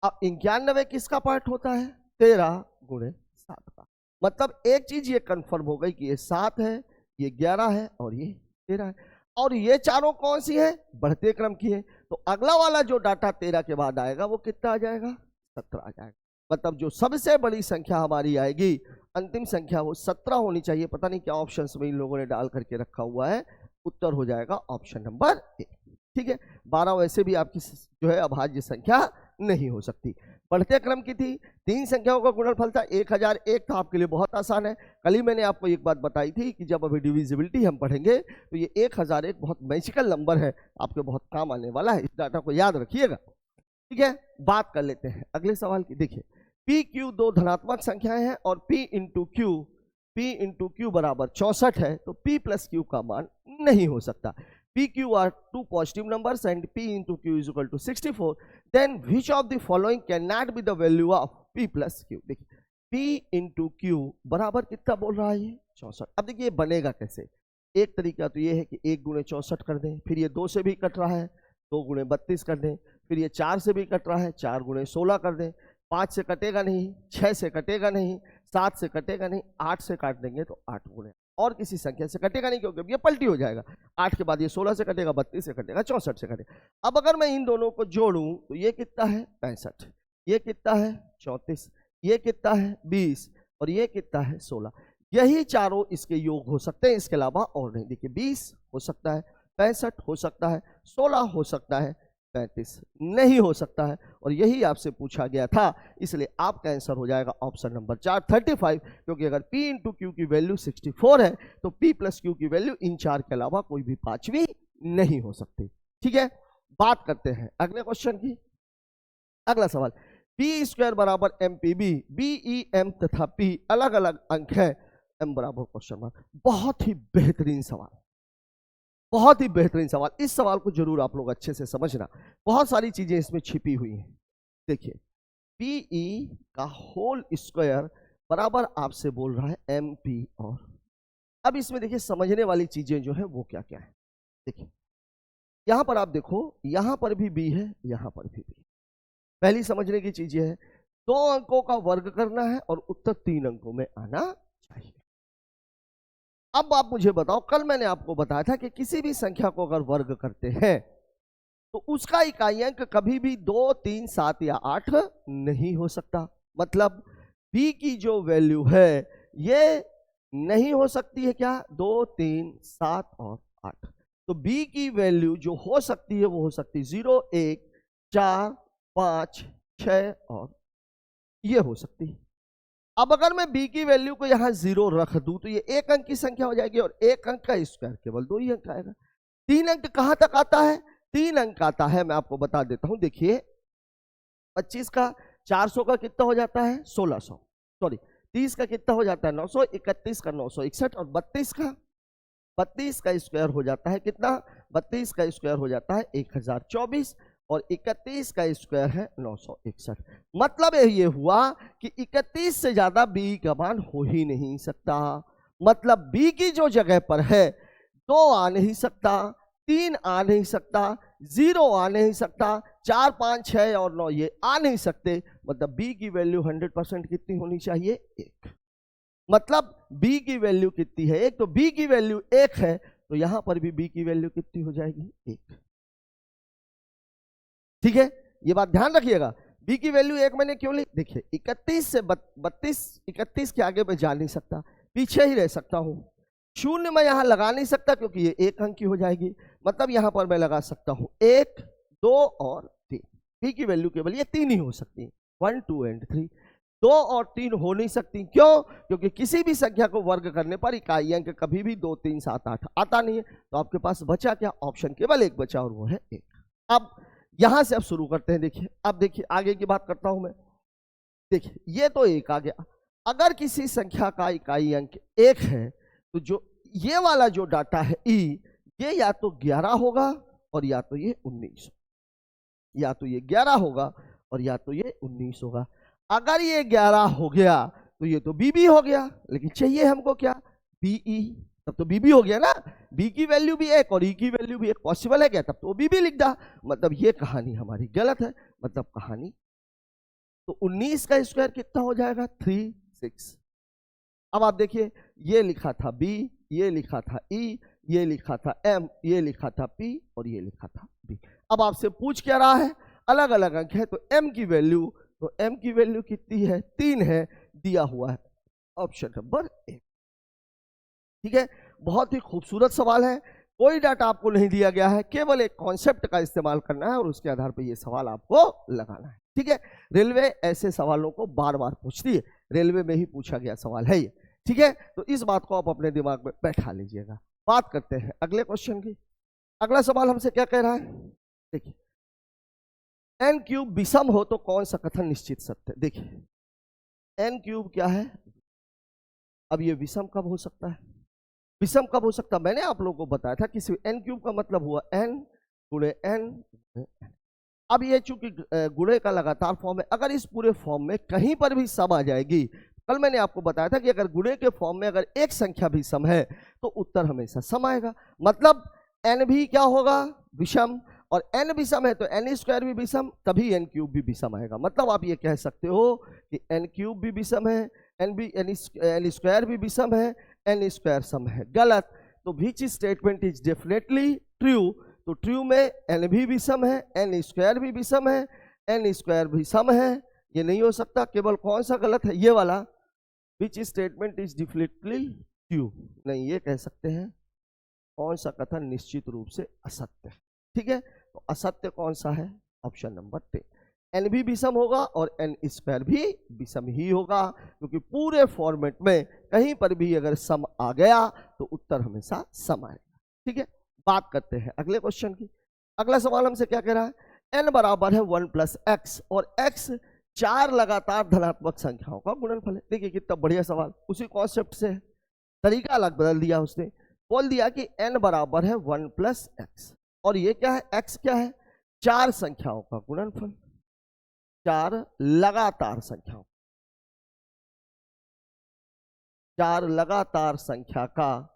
अब 91 किसका पार्ट होता है, 13 गुणे 7 का। मतलब एक चीज ये कंफर्म हो गई कि ये 7 है, ये 11 है और ये 13 है। और ये चारों कौन सी है, बढ़ते क्रम की है। तो अगला वाला जो डाटा 13 के बाद आएगा वो कितना आ जाएगा, 17 आ जाएगा। मतलब जो सबसे बड़ी संख्या हमारी आएगी अंतिम संख्या वो 17 होनी चाहिए। पता नहीं क्या ऑप्शन में इन लोगों ने डाल करके रखा हुआ है, उत्तर हो जाएगा ऑप्शन नंबर ए, ठीक है। 12 वैसे भी आपकी जो है अभाज्य संख्या नहीं हो सकती। बढ़ते क्रम की थी, तीन संख्याओं का गुणनफल था 1001 था, आपके लिए बहुत आसान है। कल ही मैंने आपको एक बात बताई थी कि जब अभी डिविजिबिलिटी हम पढ़ेंगे तो ये 1001 बहुत मैजिकल नंबर है, आपके बहुत काम आने वाला है, इस डाटा को याद रखिएगा, ठीक है। बात कर लेते हैं अगले सवाल की। देखिए पी क्यू दो धनात्मक संख्याएं हैं और पी इंटू क्यू बराबर 64 है, तो पी प्लस क्यू का मान नहीं हो सकता। P Q are two positive numbers and P into Q is equal to 64. Then which of the following cannot be the value of P plus Q? देखिए P into Q बराबर कितना बोल रहा है ये 64। अब देखिए बनेगा कैसे, एक तरीका तो ये है कि 1 गुणे 64 कर दें, फिर ये 2 से भी कट रहा है 2 गुणे 32 कर दें, फिर ये 4 से भी कट रहा है 4 गुणे 16 कर दें, 5 से कटेगा नहीं, 6 से कटेगा नहीं, 7 से कटेगा नहीं, 8 से काट देंगे तो 8 गुणे, और किसी संख्या से कटेगा नहीं क्योंकि ये पलटी हो जाएगा। 8 के बाद ये 16 से कटेगा, 32 से कटेगा, 64 से कटेगा। अब अगर मैं इन दोनों को जोड़ूं तो ये कितना है 65, ये कितना है 34, ये कितना है 20 और ये कितना है 16। यही चारों इसके योग हो सकते हैं, इसके अलावा और नहीं। देखिए 20 हो सकता है, 65 हो सकता है, 16 हो सकता है, 35 नहीं हो सकता है। और यही आपसे पूछा गया था, इसलिए आपका आंसर हो जाएगा ऑप्शन नंबर 4 35, क्योंकि अगर P इंटू क्यू की वैल्यू 64 है तो P प्लस क्यू की वैल्यू इन चार के अलावा कोई भी पांचवी नहीं हो सकती, ठीक है। बात करते हैं अगले क्वेश्चन की। अगला सवाल, पी स्क्वायर बराबर M P B, B E M तथा P अलग अलग अंक है, एम बराबर क्वेश्चन मार्क। बहुत ही बेहतरीन सवाल, बहुत ही बेहतरीन सवाल, इस सवाल को जरूर आप लोग अच्छे से समझना, बहुत सारी चीजें इसमें छिपी हुई हैं। देखिए पीई का होल स्क्वायर बराबर आपसे बोल रहा है एम पी, और अब इसमें देखिए समझने वाली चीजें जो है वो क्या क्या है। देखिए यहां पर आप देखो, यहां पर भी बी है, यहां पर भी बी। पहली समझने की चीज ये है 2 अंकों का वर्ग करना है और उत्तर 3 अंकों में आना चाहिए। अब आप मुझे बताओ, कल मैंने आपको बताया था कि किसी भी संख्या को अगर वर्ग करते हैं तो उसका इकाई अंक कभी भी 2, 3, 7 या 8 नहीं हो सकता। मतलब b की जो वैल्यू है ये नहीं हो सकती है क्या, 2, 3, 7 और 8। तो b की वैल्यू जो हो सकती है वो हो सकती है 0, 1, 4, 5, 6 और ये हो सकती है। अब अगर मैं b की वैल्यू को यहां 0 रख दूं तो ये 1 अंक की संख्या हो जाएगी, और 1 अंक का स्क्वायर केवल 2 ही अंक आएगा। 3 अंक कहां तक आता है, 3 अंक आता है, मैं आपको बता देता हूं। देखिए 25 का 400 का कितना हो जाता है 1600, सॉरी 30 का कितना हो जाता है 900, 31 का 961 और 32 का स्क्वायर हो जाता है कितना, 32 का स्क्वायर हो जाता है 1024 और 31 का स्क्वायर है 961। मतलब ये हुआ कि 31 से ज्यादा b का मान हो ही नहीं सकता। मतलब b की जो जगह पर है 2 आ नहीं सकता, 3 आ नहीं सकता, 0 आ नहीं सकता, 4, 5, 6 और 9 ये आ नहीं सकते। मतलब b की वैल्यू 100% कितनी होनी चाहिए, 1। मतलब b की वैल्यू कितनी है 1, तो b की वैल्यू 1 है, तो यहां पर भी b की वैल्यू कितनी हो जाएगी 1। ठीक है, ये बात ध्यान रखिएगा। b की वैल्यू 1 मैंने क्यों ली, देखिए 31 से 31 के आगे मैं जा नहीं सकता, पीछे ही रह सकता हूं। शून्य मैं यहां लगा नहीं सकता क्योंकि ये 1 अंक की हो जाएगी। मतलब यहां पर मैं लगा सकता हूं 1, 2 और 3। b की वैल्यू केवल ये 3 ही हो सकती है, 1, 2 एंड 3। 2 और 3 हो नहीं सकती, क्यों, क्योंकि किसी भी संख्या को वर्ग करने पर इकाई अंक कभी भी 2, 3, 7, 8 आता नहीं है। तो आपके पास बचा क्या, ऑप्शन केवल एक बचा और वो है 1। अब यहां से अब शुरू करते हैं। देखिए अब देखिए आगे की बात करता हूं मैं। देखिए ये तो 1 आ गया। अगर किसी संख्या का इकाई अंक 1 है तो जो ये वाला जो डाटा है ई, ये या तो 11 होगा और या तो ये 19, या तो ये 11 होगा और या तो ये 19 होगा। अगर ये 11 हो गया तो ये तो बीबी हो गया, लेकिन चाहिए हमको क्या, बीई, तब तो बीबी हो गया ना। बी की वैल्यू भी 1 और ई की वैल्यू भी 1 पॉसिबल है क्या, तब तो बीबी लिख दा। मतलब ये कहानी हमारी गलत है। मतलब कहानी तो 19 का स्क्वायर कितना हो जाएगा 3, 6। अब आप देखिए ये लिखा था बी, ये लिखा था ई, ये लिखा था एम, ये लिखा था पी और ये लिखा था बी। अब आपसे पूछ क्या रहा है, अलग अलग अंक है, तो एम की वैल्यू, तो एम की वैल्यू कितनी है 3 है, दिया हुआ है ऑप्शन नंबर 1। ठीक है, बहुत ही खूबसूरत सवाल है। कोई डाटा आपको नहीं दिया गया है, केवल एक कॉन्सेप्ट का इस्तेमाल करना है और उसके आधार पर यह सवाल आपको लगाना है। ठीक है, रेलवे ऐसे सवालों को बार बार पूछती है, रेलवे में ही पूछा गया सवाल है ये। ठीक है, तो इस बात को आप अपने दिमाग में बैठा लीजिएगा। बात करते हैं अगले क्वेश्चन की। अगला सवाल हमसे क्या कह रहा है, देखिए एन क्यूब विषम हो तो कौन सा कथन निश्चित सत्य है। देखिए एन क्यूब क्या है, अब ये विषम कब हो सकता है, विषम कब हो सकता है, मैंने आप लोगों को बताया था कि एन क्यूब का मतलब हुआ एन गुणे एन। अब ये चूंकि गुणे का लगातार फॉर्म है, अगर इस पूरे फॉर्म में कहीं पर भी सम आ जाएगी, कल मैंने आपको बताया था कि अगर गुणे के फॉर्म में अगर एक संख्या भी सम है तो उत्तर हमेशा सम आएगा। मतलब एन भी क्या होगा विषम, और एन विषम है तो एन स्क्वायर भी विषम, तभी एन क्यूब भी विषम आएगा। मतलब आप ये कह सकते हो कि एन क्यूब भी विषम है, एन स्क्वायर भी विषम है, एन स्क्वायर सम है। गलत। तो which statement is definitely true, तो ट्रू में एन भी विषम है, एन स्क्वायर भी विषम है, एन स्क्वायर भी सम है, ये नहीं हो सकता। केवल कौन सा गलत है, ये वाला, which statement is definitely true, नहीं ये कह सकते हैं कौन सा कथन निश्चित रूप से असत्य है। ठीक है, तो असत्य कौन सा है, ऑप्शन नंबर 3। एन भी विषम होगा और एन स्क्वायर भी विषम ही होगा, क्योंकि पूरे फॉर्मेट में कहीं पर भी अगर सम आ गया तो उत्तर हमेशा सम आएगा। ठीक है, बात करते हैं अगले क्वेश्चन की। अगला सवाल हमसे क्या कह रहा है, एन बराबर है 1 + x और x 4 लगातार धनात्मक संख्याओं का गुणनफल है। देखिए कितना बढ़िया सवाल, उसी कॉन्सेप्ट से है, तरीका अलग बदल दिया उसने। बोल दिया कि n बराबर है 1 प्लस एक्स, और ये क्या है, x क्या है, 4 संख्याओं का गुणनफल, 4 लगातार संख्याओं, 4 लगातार संख्या का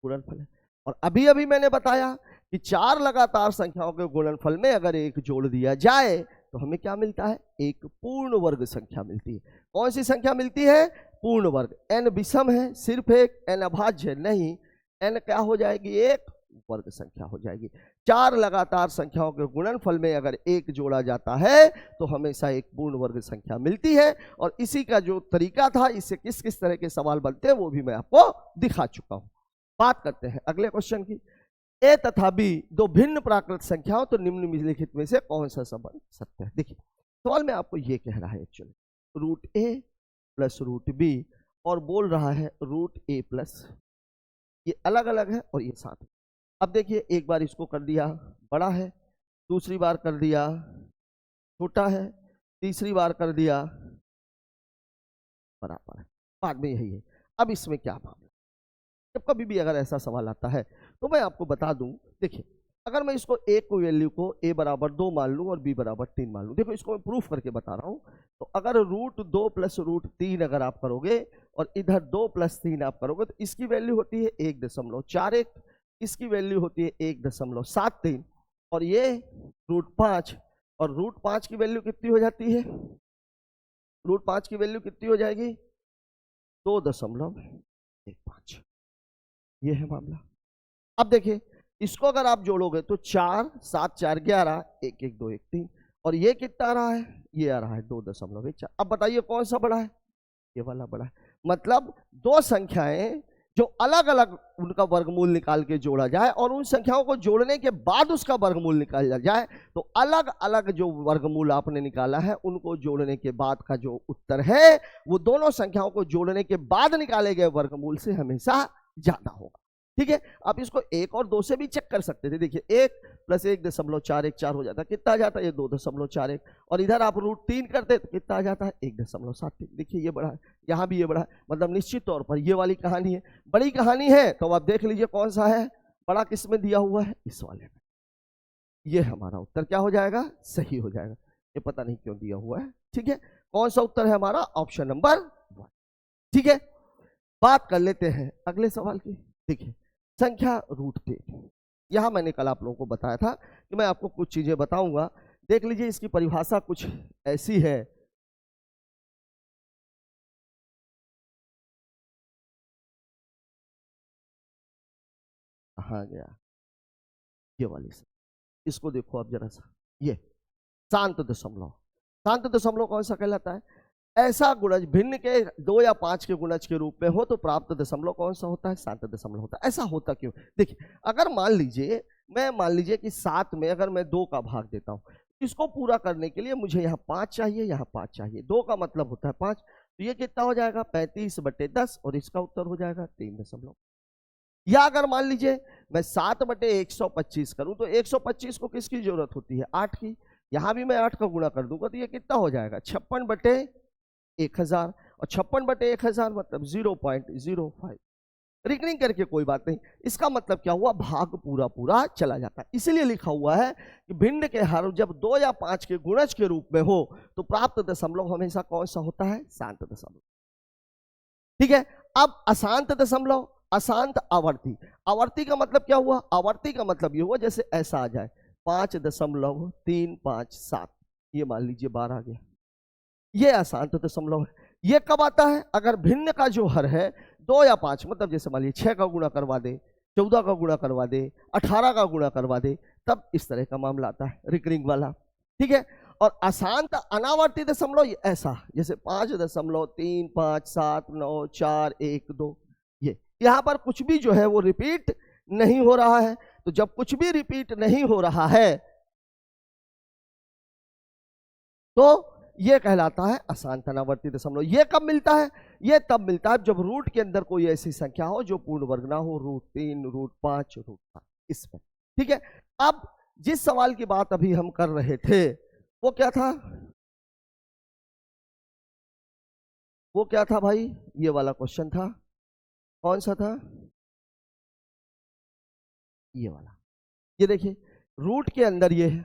गुणनफल है। और अभी अभी मैंने बताया कि 4 लगातार संख्याओं के गुणनफल में अगर एक जोड़ दिया जाए तो हमें क्या मिलता है, एक पूर्ण वर्ग संख्या मिलती है। कौन सी संख्या मिलती है, पूर्ण वर्ग। n विषम है, सिर्फ एक, n अभाज्य नहीं, n क्या हो जाएगी, एक वर्ग संख्या हो जाएगी। 4 लगातार संख्याओं के गुणनफल में अगर एक जोड़ा जाता है तो हमेशा एक पूर्ण वर्ग संख्या मिलती है। और इसी का जो तरीका था, इससे किस किस तरह के सवाल बनते हैं वो भी मैं आपको दिखा चुका हूं। बात करते हैं अगले क्वेश्चन की। ए तथा बी दो भिन्न प्राकृत संख्याओं, तो निम्नलिखित में से कौन सा संबंध सत्य है। देखिए सवाल में आपको ये कह रहा है एक्चुअली रूट ए प्लस रूट बी, और बोल रहा है रूट ए प्लस, ये अलग अलग है और ये साथ है। अब देखिए एक बार इसको कर दिया बड़ा है, दूसरी बार कर दिया छोटा है, तीसरी बार कर दिया बराबर है, बाद में यही है। अब इसमें क्या मामला, जब कभी भी अगर ऐसा सवाल आता है तो मैं आपको बता दूं, देखिए अगर मैं इसको ए को वैल्यू को a बराबर 2 मान लूं और b बराबर 3 मान लूं, देखो इसको मैं प्रूफ करके बता रहा हूं। तो अगर रूट 2 प्लस रूट 3 अगर आप करोगे और इधर 2 प्लस 3 आप करोगे तो इसकी वैल्यू होती है 1.41, इसकी वैल्यू होती है 1.73, और ये रूट 5, और रूट 5 की वैल्यू कितनी हो जाती है, रूट 5 की वैल्यू कितनी हो जाएगी 2.15। ये है मामला। अब देखिए इसको अगर आप जोड़ोगे तो 4 7 4 11, 1 1 2 1 3, और ये कितना आ रहा है, ये आ रहा है 2.14। अब बताइए कौन सा बड़ा है, ये वाला बड़ा है। मतलब दो संख्याएं जो अलग अलग उनका वर्गमूल निकाल के जोड़ा जाए और उन संख्याओं को जोड़ने के बाद उसका वर्गमूल निकाला जाए, तो अलग अलग जो वर्गमूल आपने निकाला है उनको जोड़ने के बाद का जो उत्तर है वो दोनों संख्याओं को जोड़ने के बाद निकाले गए वर्गमूल से हमेशा ज्यादा होगा। ठीक है, आप इसको 1 और 2 से भी चेक कर सकते थे। देखिए 1 प्लस 1.41 4 हो जाता है, कितना आ जाता है ये 2.41, और इधर आप रूट 3 करते तो कितना आ जाता है 1.73। देखिए ये बड़ा है, यहाँ भी ये बड़ा है, मतलब निश्चित तौर पर ये वाली कहानी है, बड़ी कहानी है। तो आप देख लीजिए कौन सा है बड़ा, किस में दिया हुआ है, इस वाले में। ये हमारा उत्तर क्या हो जाएगा, सही हो जाएगा। ये पता नहीं क्यों दिया हुआ है। ठीक है, कौन सा उत्तर है हमारा, ऑप्शन नंबर 1। ठीक है, बात कर लेते हैं अगले सवाल की। देखिए संख्या रूट 3, यहां मैंने कल आप लोगों को बताया था कि मैं आपको कुछ चीजें बताऊंगा। देख लीजिए इसकी परिभाषा कुछ ऐसी है, कहां गया ये वाली से, इसको देखो आप जरा सा, ये शांत दशमलव। शांत दशमलव कौन सा कहलाता है, ऐसा गुणज भिन्न के 2 या 5 के गुणज के रूप में हो तो प्राप्त दशमलव कौन सा होता है, शांत दशमलव होता है। ऐसा होता क्यों, देखिए अगर मान लीजिए कि 7 में अगर मैं 2 का भाग देता हूं, इसको पूरा करने के लिए मुझे यहाँ 5 चाहिए, यहाँ 5 चाहिए, 2 का मतलब होता है 5, तो ये कितना हो जाएगा 35/10, और इसका उत्तर हो जाएगा 3 या अगर मान लीजिए मैं 7/125 करूं तो 125 को किसकी जरूरत होती है, 8 की। यहां भी मैं 8 का गुणा कर दूंगा तो ये कितना हो जाएगा 56/1000, और 56/1000 मतलब 0.05। रिकनिंग करके कोई बात नहीं, इसका मतलब क्या हुआ, भाग पूरा पूरा चला जाता है। इसलिए लिखा हुआ है कि भिन्न के हर जब 2 या 5 के गुणज के रूप में हो तो प्राप्त दशमलव हमेशा कौन सा होता है, शांत दशमलव। ठीक है, अब अशांत दशमलव, अशांत आवर्ती। आवर्ती का मतलब क्या हुआ, आवर्ती का मतलब ये हुआ जैसे ऐसा आ जाए 5.357, ये मान लीजिए 12 आ गया, ये अशांत दशमलव है। ये कब आता है, अगर भिन्न का जो हर है 2 या 5, मतलब जैसे मान लीजिए 6 का गुणा करवा दे, 14 का गुणा करवा दे, 18 का गुणा करवा दे, तब इस तरह का मामला आता है रिकरिंग वाला। ठीक है, और अशांत अनावर्ती दशमलव ऐसा जैसे 5.35794 ये यहां पर कुछ भी जो है वो रिपीट नहीं हो रहा है। तो जब कुछ भी रिपीट नहीं हो रहा है तो ये कहलाता है अशांत अनावर्ती दशमलव। ये कब मिलता है, ये तब मिलता है जब रूट के अंदर कोई ऐसी संख्या हो जो पूर्ण वर्ग ना हो, रूट 3, रूट 5, रूट 7, इसमें। ठीक है, अब जिस सवाल की बात अभी हम कर रहे थे वो क्या था, वो क्या था भाई, ये वाला क्वेश्चन था। कौन सा था? ये वाला। ये देखिए रूट के अंदर ये है,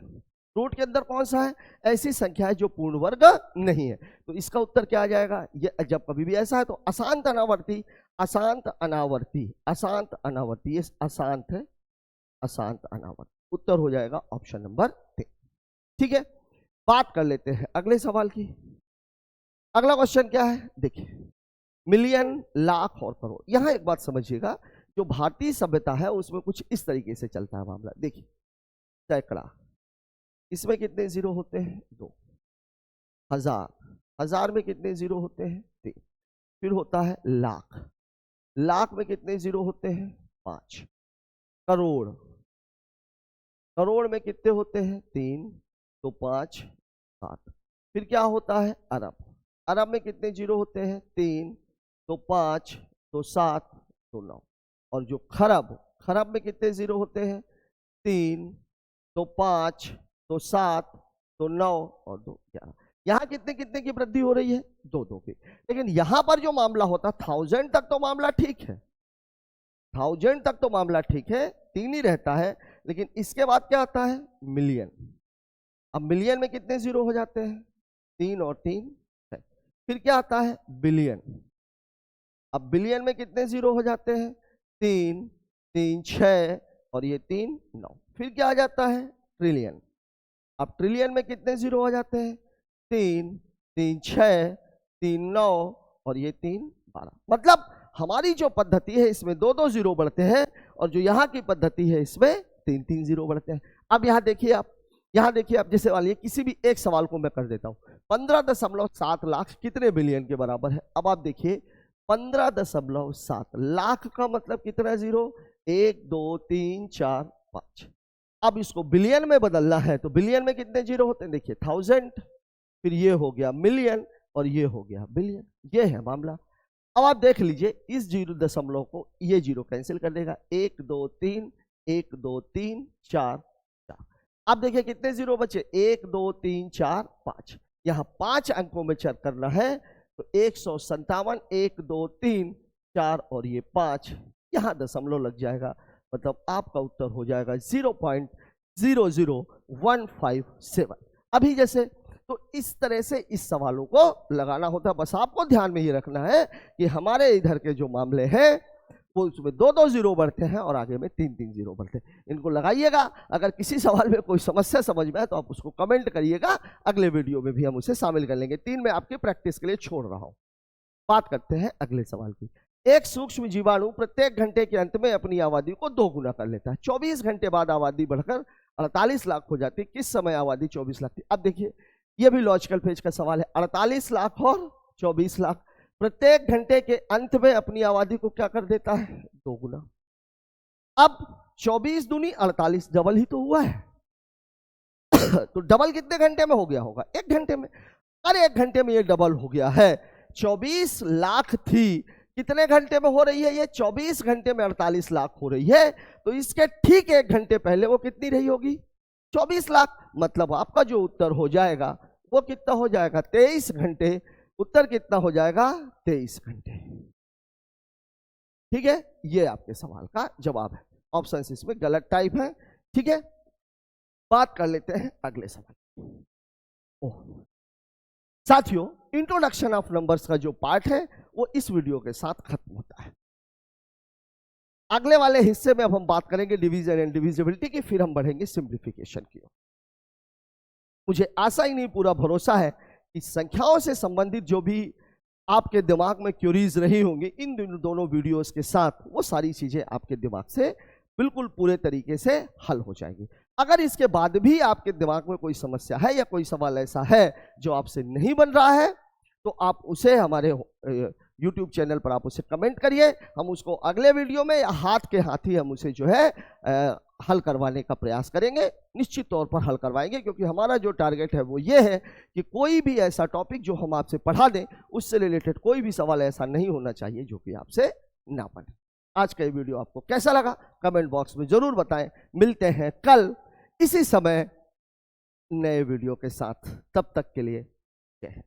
रूट के अंदर कौन सा है? ऐसी संख्या है जो पूर्ण वर्ग नहीं है। तो इसका उत्तर क्या आ जाएगा? ये जब कभी भी ऐसा है तो अशांत अनावर्ती, अशांत अनावर्ती, अशांत अनावर्ती, ये अशांत है, अशांत अनावर्ती। उत्तर हो जाएगा ऑप्शन नंबर 3। ठीक है, बात कर लेते हैं अगले सवाल की। अगला क्वेश्चन क्या है? देखिए मिलियन, लाख और करोड़। यहां एक बात समझिएगा, जो भारतीय सभ्यता है उसमें कुछ इस तरीके से चलता है मामला। देखिए सैकड़ा, इसमें कितने जीरो होते हैं? 2। हजार, हजार में कितने जीरो होते हैं? 3। फिर होता है लाख, लाख में कितने जीरो होते हैं? 5। करोड़, करोड़ में कितने होते हैं? 3, तो 5, 7। फिर क्या होता है? अरब, अरब में कितने जीरो होते हैं? 3, तो 5, तो 7, तो 9। और जो खरब, खरब में कितने जीरो होते हैं? 3, तो 5, तो 7, तो 9 और 2, 11। यहाँ कितने कितने की वृद्धि हो रही है? 2 की। लेकिन यहां पर जो मामला होता है 1000 तक तो मामला ठीक है, 1000 तक तो मामला ठीक है, 3 ही रहता है। लेकिन इसके बाद क्या आता है? मिलियन। अब मिलियन में कितने जीरो हो जाते हैं? 3 और 3 6। फिर क्या आता है? बिलियन। अब बिलियन में कितने जीरो हो जाते हैं? 3, 3 6 और ये 3 9। फिर क्या आ जाता है? ट्रिलियन। अब ट्रिलियन में कितने जीरो हो जाते हैं? 3, 3 6, 3 9 और ये 3 12। मतलब हमारी जो पद्धति है इसमें 2 जीरो बढ़ते हैं और जो यहाँ की पद्धति है इसमें 3 जीरो बढ़ते हैं। अब यहाँ देखिए आप, यहाँ देखिए आप, जैसे वाली किसी भी एक सवाल को मैं कर देता हूँ। 15.7 लाख कितने बिलियन के बराबर है? अब आप देखिए 15.7 लाख का मतलब कितना जीरो? 1 2 3 4 5। अब इसको बिलियन में बदलना है तो बिलियन में कितने जीरो होते हैं? देखिए 1000, फिर ये हो गया मिलियन और ये हो गया बिलियन। ये है मामला। अब आप देख लीजिए इस 0 दशमलव को ये जीरो कैंसिल कर देगा। 1 2 3, 1 2 3 4 4। अब देखिए कितने जीरो बचे? 1 2 3 4 5। यहाँ 5 अंकों में चेक करना है तो 157, 1 2 3 4 और ये 5, यहाँ दशमलव लग जाएगा। मतलब आपका उत्तर हो जाएगा 0.00157। अभी जैसे तो इस तरह से इस सवालों को लगाना होता है। बस आपको ध्यान में ये रखना है कि हमारे इधर के जो मामले हैं वो उसमें 2 जीरो बढ़ते हैं और आगे में 3 जीरो बढ़ते हैं। इनको लगाइएगा। अगर किसी सवाल में कोई समस्या समझ में आए तो आप उसको कमेंट करिएगा, अगले वीडियो में भी हम उसे शामिल कर लेंगे। 3 में आपकी प्रैक्टिस के लिए छोड़ रहा हूं। बात करते हैं अगले सवाल की। एक सूक्ष्म जीवाणु प्रत्येक घंटे के अंत में अपनी आबादी को 2 गुना कर लेता है। 24 घंटे बाद आबादी बढ़कर 48 लाख हो जाती है। किस समय आबादी 24 लाख थी? अब देखिए ये भी लॉजिकल पेज का सवाल है। 48 लाख और 24 लाख प्रत्येक घंटे के अंत में अपनी आबादी को क्या कर देता है? 2 गुना। अब 24 दूनी 48, डबल ही तो हुआ है। तो डबल कितने घंटे में हो गया होगा? 1 घंटे में। अरे 1 घंटे में ये डबल हो गया है। 24 लाख थी, कितने घंटे में हो रही है? ये 24 घंटे में 48 लाख हो रही है। तो इसके ठीक 1 घंटे पहले वो कितनी रही होगी? 24 लाख। मतलब आपका जो उत्तर हो जाएगा वो कितना हो जाएगा? 23 घंटे। उत्तर कितना हो जाएगा? 23 घंटे। ठीक है, ये आपके सवाल का जवाब है। ऑप्शन इसमें गलत टाइप है। ठीक है, बात कर लेते हैं अगले सवाल। साथियों, इंट्रोडक्शन ऑफ नंबर्स का जो पार्ट है वो इस वीडियो के साथ खत्म होता है। अगले वाले हिस्से में अब हम बात करेंगे डिवीजन एंड डिविजिबिलिटी की, फिर हम बढ़ेंगे सिंप्लीफिकेशन की ओर। मुझे आशा ही नहीं पूरा भरोसा है कि संख्याओं से संबंधित जो भी आपके दिमाग में क्यूरीज रही होंगी इन दोनों वीडियोस के साथ वो सारी चीजें आपके दिमाग से बिल्कुल पूरे तरीके से हल हो जाएंगी। अगर इसके बाद भी आपके दिमाग में कोई समस्या है या कोई सवाल ऐसा है जो आपसे नहीं बन रहा है तो आप उसे हमारे YouTube चैनल पर आप उसे कमेंट करिए। हम उसको अगले वीडियो में या हाथ के हाथ ही हम उसे जो है हल करवाने का प्रयास करेंगे। निश्चित तौर पर हल करवाएंगे, क्योंकि हमारा जो टारगेट है वो ये है कि कोई भी ऐसा टॉपिक जो हम आपसे पढ़ा दें उससे रिलेटेड कोई भी सवाल ऐसा नहीं होना चाहिए जो कि आपसे ना बने। आज का ये वीडियो आपको कैसा लगा कमेंट बॉक्स में जरूर बताएं। मिलते हैं कल इसी समय नए वीडियो के साथ, तब तक के लिए जय हिंद।